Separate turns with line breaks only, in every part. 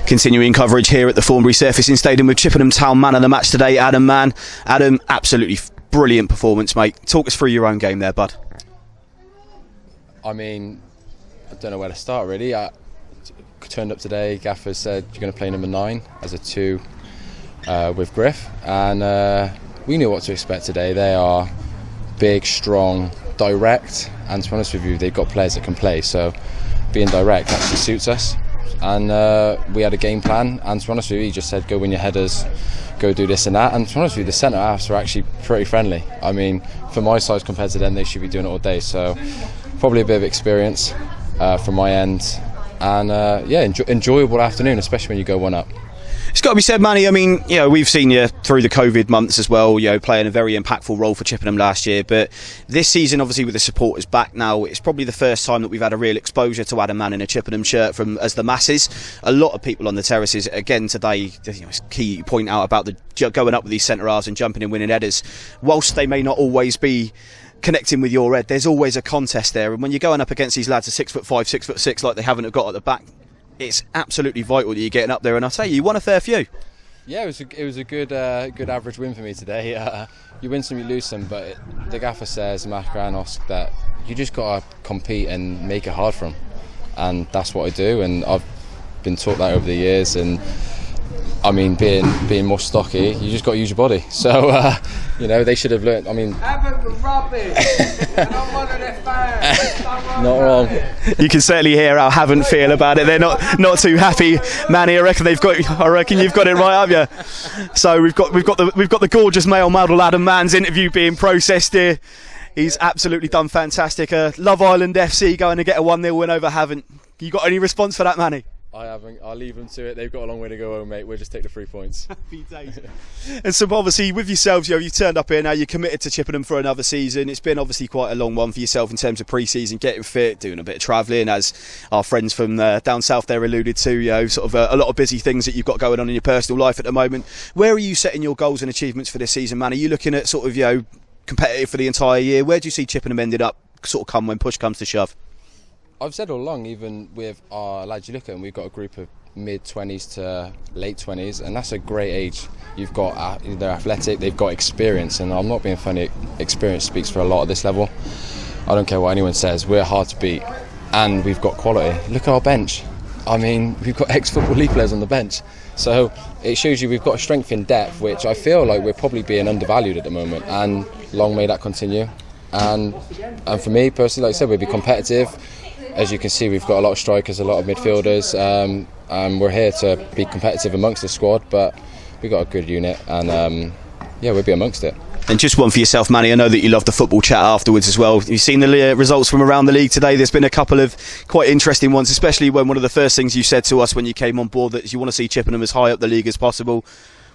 Continuing coverage here at the Thornbury Surfacing Stadium with Chippenham Town man of the match today, Adam Mann. Adam, absolutely brilliant performance, mate. Talk us through your own game there, bud.
I mean, I don't know where to start really. I turned up today, Gaffer said you're going to play number 9 as a 2 with Griff, and we knew what to expect today. They are big, strong, direct, and to be honest with you, they've got players that can play, so being direct actually suits us. And we had a game plan, and to be honest with you, he just said go win your headers, go do this and that, and to be honest with you, the centre halves were actually pretty friendly. I mean, for my size compared to them, they should be doing it all day, so probably a bit of experience from my end, and enjoyable afternoon, especially when you go 1 up.
It's got to be said, Manny, I mean, you know, we've seen you through the COVID months as well, you know, playing a very impactful role for Chippenham last year, but this season, obviously with the supporters back now, it's probably the first time that we've had a real exposure to Adam Mann in a Chippenham shirt from as the masses. A lot of people on the terraces, again today, you know, it's key you point out about the going up with these centre halves and jumping and winning headers. Whilst they may not always be connecting with your head, there's always a contest there, and when you're going up against these lads at 6'5", 6'6", like they haven't got at the back, it's absolutely vital that you're getting up there, and I'll tell you won a fair few.
Yeah, it was a good average win for me today. You win some, you lose some, but the gaffer says, Mark Granos, that you just got to compete and make it hard for them, and that's what I do, and I've been taught that over the years. And I mean, being more stocky, you just got to use your body. So you know, they should have learned. I mean, not wrong.
You can certainly hear how Havant feel about it. They're not too happy, Manny. I reckon you've got it right, have you? So we've got the gorgeous male model Adam Mann's interview being processed here. He's absolutely done fantastic. Love Island FC going to get a 1-0 win over Havant. You got any response for that, Manny?
I haven't. I'll leave them to it. They've got a long way to go home, mate. We'll just take the 3 points.
Happy days. And so obviously with yourselves, you know, you've turned up here now, you're committed to Chippenham for another season. It's been obviously quite a long one for yourself in terms of pre-season, getting fit, doing a bit of travelling, as our friends from down south there alluded to, you know, sort of a lot of busy things that you've got going on in your personal life at the moment. Where are you setting your goals and achievements for this season, man? Are you looking at sort of, you know, competitive for the entire year? Where do you see Chippenham ended up sort of come when push comes to shove?
I've said all along, even with our lads, you look at them, we've got a group of mid-20s to late 20s, and that's a great age. You've got they're athletic, they've got experience, and I'm not being funny, experience speaks for a lot at this level. I don't care what anyone says, we're hard to beat, and we've got quality. Look at our bench. I mean, we've got ex-Football League players on the bench, so it shows you we've got a strength in depth, which I feel like we're probably being undervalued at the moment, and long may that continue. And for me personally, like I said, we'll be competitive. As you can see, we've got a lot of strikers, a lot of midfielders, and we're here to be competitive amongst the squad, but we've got a good unit, and we'll be amongst it.
And just one for yourself, Manny, I know that you love the football chat afterwards as well. You've seen the results from around the league today. There's been a couple of quite interesting ones, especially when one of the first things you said to us when you came on board that you want to see Chippenham as high up the league as possible.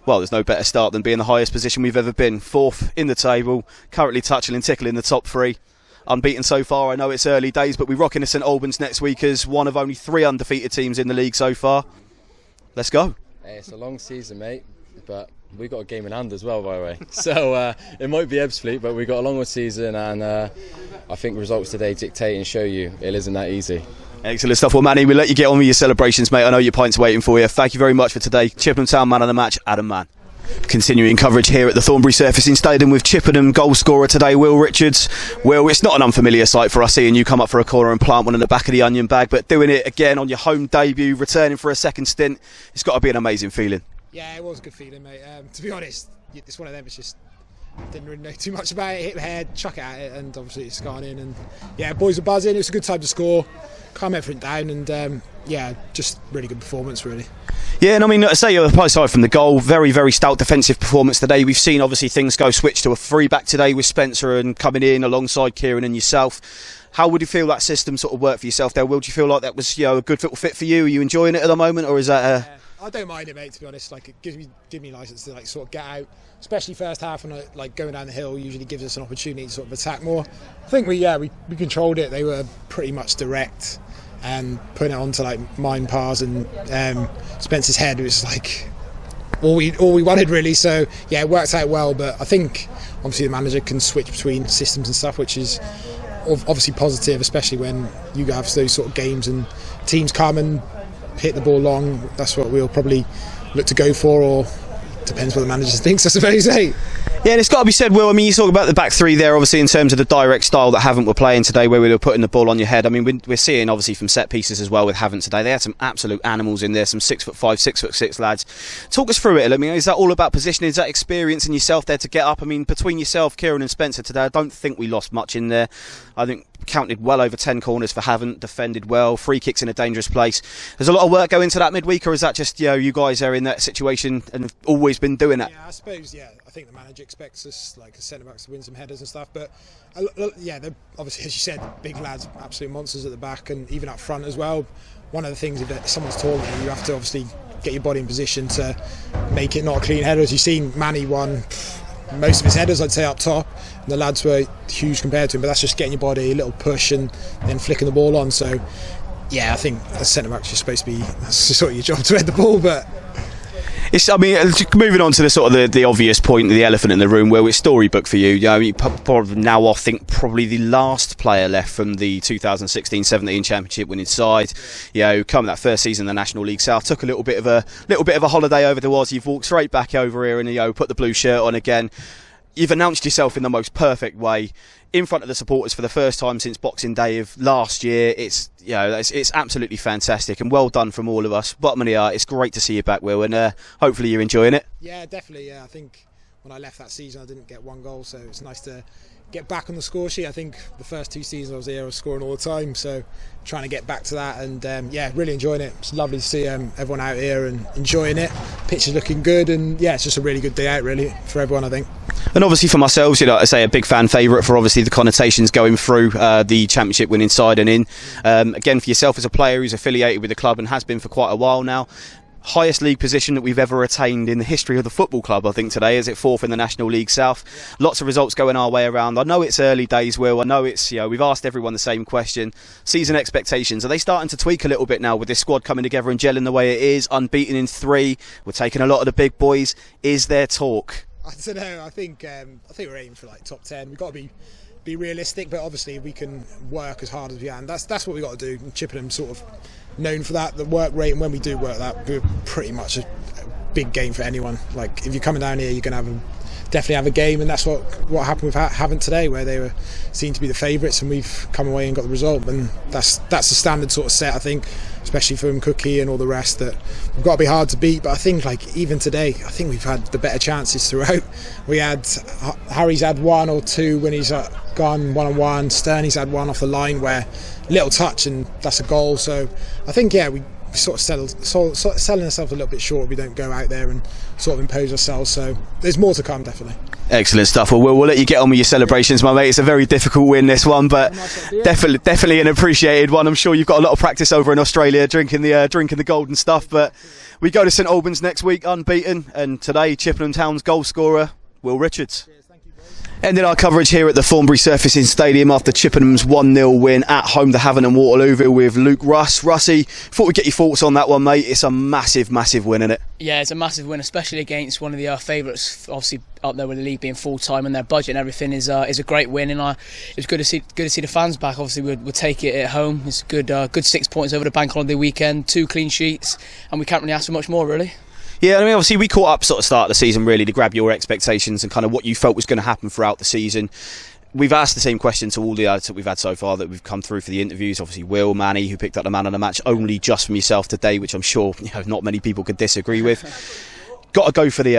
Well, there's no better start than being the highest position we've ever been. 4th in the table, currently touching and tickling the top 3. Unbeaten so far. I know it's early days, but we're rocking to St Albans next week as one of only 3 undefeated teams in the league so far. Let's go.
Hey, it's a long season, mate, but we've got a game in hand as well, by the way. So it might be Ebbsfleet, but we've got a longer season, and I think results today dictate and show you it isn't that easy.
Excellent stuff. Well, Manny, we'll let you get on with your celebrations, mate. I know your pint's waiting for you. Thank you very much for today. Chippenham Town man of the match, Adam Mann. Continuing coverage here at the Thornbury Surfacing Stadium with Chippenham goal scorer today, Will Richards. Will, it's not an unfamiliar sight for us seeing you come up for a corner and plant one in the back of the onion bag, but doing it again on your home debut, returning for a second stint, it's got to be an amazing feeling.
Yeah, it was a good feeling, mate. To be honest, it's one of them, it's just didn't really know too much about it, hit the head, chuck it at it, and obviously it's gone in, and yeah, boys were buzzing. It was a good time to score, calm everything down, and just really good performance, really. Yeah,
and I mean, say aside from the goal, very, very stout defensive performance today. We've seen obviously things go switch to a 3-back today with Spencer and coming in alongside Kieran and yourself. How would you feel that system sort of worked for yourself there? Will, do you feel like that was, you know, a good little fit for you? Are you enjoying it at the moment, or is that?
I don't mind it, mate. To be honest, like it gives me license to like sort of get out, especially first half, and like going down the hill usually gives us an opportunity to sort of attack more. I think we controlled it. They were pretty much direct and putting it onto like mine pars and Spencer's head. It was like all we wanted really. So yeah, it worked out well. But I think obviously the manager can switch between systems and stuff, which is obviously positive, especially when you have those sort of games and teams come and hit the ball long. That's what we'll probably look to go for, or depends what the manager thinks, I suppose.
Yeah, and it's got to be said, Will, I mean, you talk about the back three there, obviously, in terms of the direct style that Havant were playing today, where we were putting the ball on your head. I mean, we're seeing, obviously, from set pieces as well with Havant today. They had some absolute animals in there, some 6'5", 6'6" lads. Talk us through it. I mean, is that all about positioning? Is that experience in yourself there to get up? I mean, between yourself, Kieran and Spencer today, I don't think we lost much in there. I think counted well over 10 corners for Havant, defended well, free kicks in a dangerous place. There's a lot of work going into that midweek, or is that just, you guys are in that situation and have always been doing that?
Yeah, I suppose, I think the manager expects us, like as centre-backs, to win some headers and stuff, but they're obviously, as you said, big lads, absolute monsters at the back and even up front as well. One of the things, if someone's taller than you, you have to obviously get your body in position to make it not a clean header. As you've seen, Manny won most of his headers, I'd say, up top, and the lads were huge compared to him, but that's just getting your body a little push and then flicking the ball on. So I think as centre-back, you're supposed to be, that's sort of your job, to head the ball. But
moving on to the sort of the obvious point, the elephant in the room, where it's storybook for you. Probably now, I think probably the last player left from the 2016-17 Championship winning side. Coming that first season in the National League South, took a little bit of a holiday over the Oz. You've walked straight back over here and put the blue shirt on again. You've announced yourself in the most perfect way in front of the supporters for the first time since Boxing Day of last year. It's absolutely fantastic and well done from all of us. Bottom of the heart, it's great to see you back, Will, and hopefully you're enjoying it.
Yeah, definitely. I think when I left that season, I didn't get one goal, so it's nice to get back on the score sheet. I think the first 2 seasons I was here, I was scoring all the time, so trying to get back to that, and really enjoying it. It's lovely to see everyone out here and enjoying it. Pitch is looking good, and it's just a really good day out, really, for everyone, I think.
And obviously for myself, I say a big fan favourite for obviously the connotations going through the Championship winning side and in. Again, for yourself as a player who's affiliated with the club and has been for quite a while now, highest league position that we've ever attained in the history of the football club, I think, today, is it 4th in the National League South. Lots of results going our way around. I know it's early days, Will. I know it's, we've asked everyone the same question. Season expectations, are they starting to tweak a little bit now with this squad coming together and gelling the way it is? Unbeaten in 3. We're taking a lot of the big boys. Is there talk?
I don't know. I think we're aiming for like top 10. We've got to be realistic, but obviously we can work as hard as we can. That's what we've got to do. And Chippenham sort of known for that, the work rate, and when we do work that, we're pretty much a big game for anyone. Like, if you're coming down here, you're going to definitely have a game, and that's what happened with Havant today, where they were seen to be the favourites, and we've come away and got the result. And that's the standard sort of set, I think, especially from Cookie and all the rest, that we've got to be hard to beat. But I think, like, even today, I think we've had the better chances throughout. Harry's had 1 or 2 when he's gone one-on-one. Sterney's had 1 off the line where little touch and that's a goal. So I think we sort of selling ourselves a little bit short. We don't go out there and sort of impose ourselves. So there's more to come, definitely.
Excellent stuff. Well, we'll let you get on with your celebrations, my mate. It's a very difficult win, this one, but definitely an appreciated one. I'm sure you've got a lot of practice over in Australia drinking the golden stuff. But we go to St Albans next week, unbeaten, and today Chippenham Town's goal scorer, Will Richards. Ending our coverage here at the Thornbury Surfacing Stadium after Chippenham's 1-0 win at home to Havant Waterlooville with Luke Russe. Russie, thought we'd get your thoughts on that one, mate. It's a massive, massive win, isn't it?
Yeah, it's a massive win, especially against one of the favourites, obviously up there with the league being full time and their budget and everything is a great win. And it was good to see the fans back. Obviously, we'll take it at home. It's good 6 points over the bank holiday weekend, 2 clean sheets, and we can't really ask for much more, really.
Yeah, I mean, obviously we caught up sort of start of the season really to grab your expectations and kind of what you felt was going to happen throughout the season. We've asked the same question to all the others that we've had so far that we've come through for the interviews. Obviously Will, Manny, who picked up the man of the match only just from yourself today, which I'm sure not many people could disagree with. Got to go for the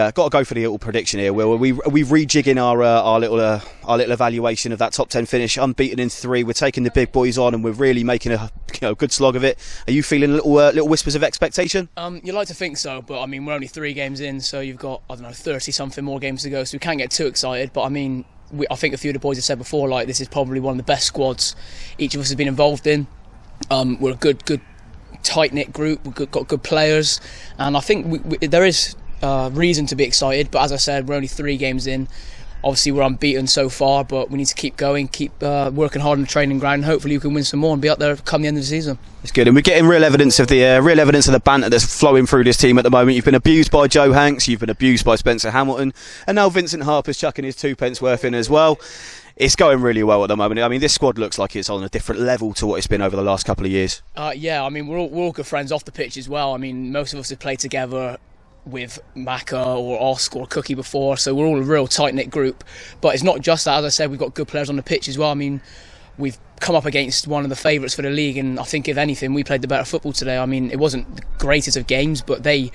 little prediction here, Will. Are we rejigging our little evaluation of that top 10 finish, unbeaten in 3? We're taking the big boys on, and we're really making a good slog of it. Are you feeling little whispers of expectation?
You like to think so, but I mean we're only 3 games in, so you've got 30 something more games to go, so we can't get too excited. But I mean, I think a few of the boys have said before, like, this is probably one of the best squads each of us has been involved in. We're a good tight-knit group. We've got good players, and I think there is reason to be excited. But as I said, we're only 3 games in. Obviously we're unbeaten so far, but we need to keep going, keep working hard on the training ground, and hopefully we can win some more and be up there come the end of the season.
It's good, and we're getting real evidence of the banter that's flowing through this team at the moment. You've been abused by Joe Hanks, you've been abused by Spencer Hamilton, and now Vincent Harper's chucking his 2 pence worth in as well. It's going really well at the moment. I mean, this squad looks like it's on a different level to what it's been over the last couple of years.
Yeah, I mean, we're all good friends off the pitch as well. I mean, most of us have played together with Maka or Osk or Cookie before, so we're all a real tight-knit group. But it's not just that. As I said, we've got good players on the pitch as well. I mean, we've come up against one of the favourites for the league, and I think if anything, we played the better football today. I mean, it wasn't the greatest of games, but they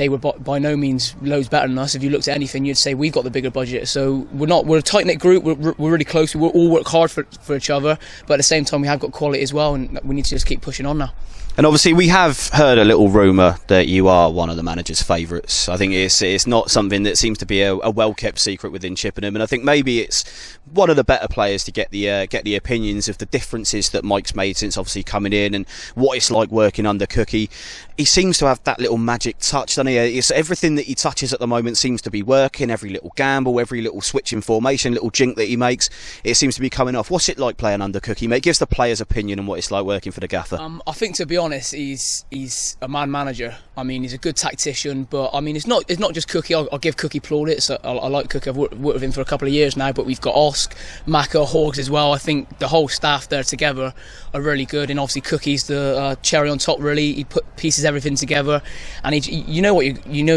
were by no means loads better than us. If you looked at anything, you'd say we've got the bigger budget. So we're a tight-knit group. We're really close. We all work hard for each other, but at the same time, we have got quality as well, and we need to just keep pushing on now.
And obviously we have heard a little rumour that you are one of the manager's favourites. I think it's not something that seems to be a well-kept secret within Chippenham, and I think maybe it's one of the better players to get the opinions of the differences that Mike's made since obviously coming in and what it's like working under Cookie. He seems to have that little magic touch, doesn't he? It's everything that he touches at the moment seems to be working. Every little gamble, every little switch in formation, little jink that he makes, it seems to be coming off. What's it like playing under Cookie, mate? Gives the players' opinion on what it's like working for the gaffer.
I think, to be honest, he's a man manager. I mean, he's a good tactician, but I mean, it's not just Cookie. I'll give Cookie plaudits. I like Cookie. I've worked with him for a couple of years now, but we've got Osk, Maka, Hawks as well. I think the whole staff there together are really good, and obviously Cookie's the cherry on top. Really, he pieces everything together, and you know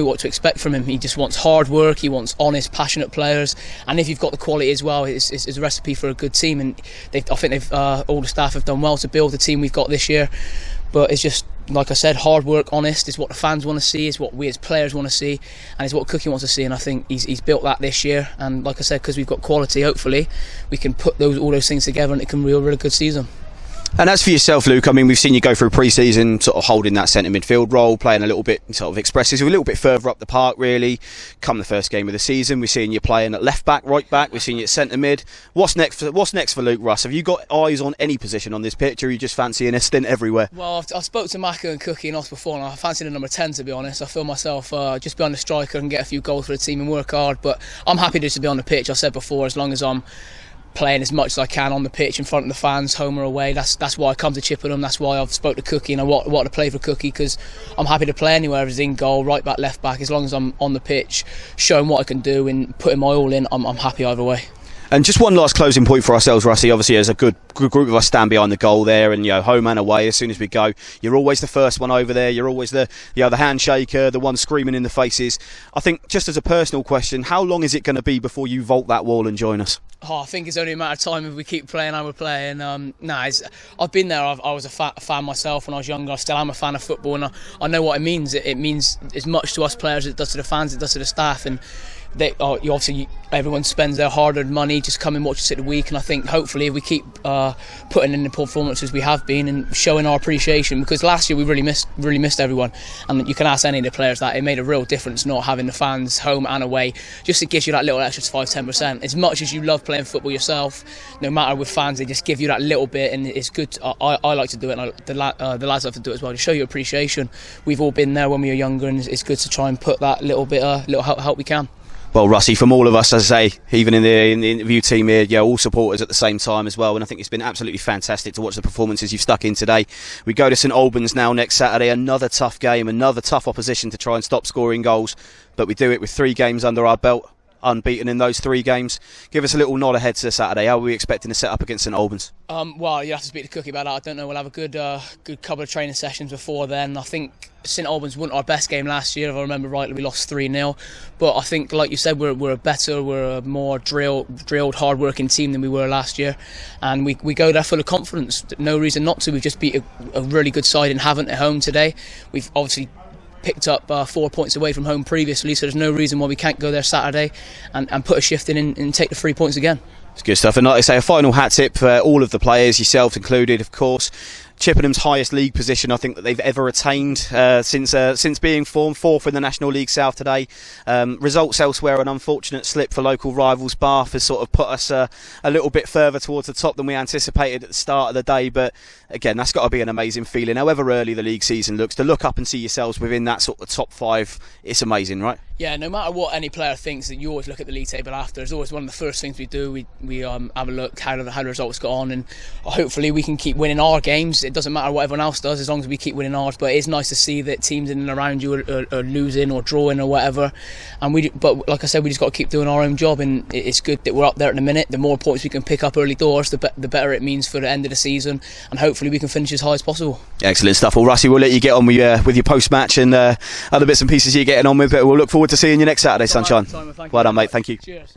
what to expect from him. He just wants hard work. He wants honest, passionate players, and if you've got the quality as well, it's a recipe for a good team. And I think all the staff have done well to build the team we've got this year. But it's just, like I said, hard work, honest, is what the fans want to see, is what we as players want to see, and is what Cookie wants to see. And I think he's built that this year. And like I said, because we've got quality, hopefully we can put all those things together, and it can be a really good season.
And as for yourself, Luke, I mean, we've seen you go through pre-season sort of holding that centre midfield role, playing a little bit sort of expressive, a little bit further up the park, really. Come the first game of the season, we're seeing you playing at left back, right back, we're seeing you at centre mid. What's next for Luke Russe? Have you got eyes on any position on this pitch, or are you just fancying a stint everywhere?
Well, I spoke to Maka and Cookie and Oss before, and I fancy the number 10, to be honest. I feel myself just behind the striker and get a few goals for the team and work hard, but I'm happy just to be on the pitch. I said before, as long as I'm playing as much as I can on the pitch in front of the fans, home or away. That's why I come to Chippenham. That's why I've spoke to Cookie, and I want to play for Cookie, because I'm happy to play anywhere. If it's in goal, right back, left back, as long as I'm on the pitch showing what I can do and putting my all in, I'm happy either way.
And just one last closing point for ourselves, Russie. Obviously, as a good group of us stand behind the goal there, and home and away, as soon as we go, you're always the first one over there. You're always the handshaker, the one screaming in the faces. I think, just as a personal question, how long is it going to be before you vault that wall and join us?
I think it's only a matter of time if we keep playing how we're playing. I've been there. I was a fan myself when I was younger. I still am a fan of football, and I know what it means. It means as much to us players as it does to the fans, it does to the staff. And everyone spends their hard-earned money just come and watch us at the week, and I think hopefully if we keep putting in the performances we have been and showing our appreciation, because last year we really missed everyone, and you can ask any of the players that it made a real difference not having the fans home and away. Just it gives you that little extra 5-10%. As much as you love playing football yourself, no matter with fans, they just give you that little bit, and it's good. I like to do it, and the lads like to do it as well, to show you appreciation. We've all been there when we were younger, and it's good to try and put that little help we can.
Well, Russie, from all of us, as I say, even in the interview team here, all supporters at the same time as well, and I think it's been absolutely fantastic to watch the performances you've stuck in today. We go to St Albans now next Saturday, another tough game, another tough opposition to try and stop scoring goals, but we do it with 3 games under our belt, unbeaten in those 3 games. Give us a little nod ahead to Saturday. How are we expecting to set up against St Albans?
Well, you have to speak to Cookie about that. I don't know. We'll have a good couple of training sessions before then. I think St Albans wasn't our best game last year, if I remember rightly. We lost 3-0. But I think, like you said, we're a more drilled, hard-working team than we were last year, and we go there full of confidence. No reason not to. We've just beat a really good side in Havant at home today. We've obviously picked up 4 points away from home previously, so there's no reason why we can't go there Saturday and put a shift in and take the 3 points again.
It's good stuff. And like I say, a final hat tip for all of the players, yourself included, of course. Chippenham's highest league position, I think, that they've ever attained since being formed, 4th in the National League South today. Results elsewhere, an unfortunate slip for local rivals. Bath has sort of put us a little bit further towards the top than we anticipated at the start of the day. But again, that's got to be an amazing feeling. However early the league season looks, to look up and see yourselves within that sort of top 5, it's amazing, right?
Yeah, no matter what any player thinks, that you always look at the league table after. It's always one of the first things we do. We have a look how the results got on, and hopefully we can keep winning our games. It doesn't matter what everyone else does as long as we keep winning ours. But it's nice to see that teams in and around you are losing or drawing or whatever. But like I said, we just got to keep doing our own job, and it's good that we're up there at the minute. The more points we can pick up early doors, the better it means for the end of the season, and hopefully we can finish as high as possible.
Excellent stuff. Well, Russie, we'll let you get on with your post-match and other bits and pieces you're getting on with, but we'll look forward to seeing you next Saturday, sunshine.
Simon,
well done, mate. Thank you.
Cheers.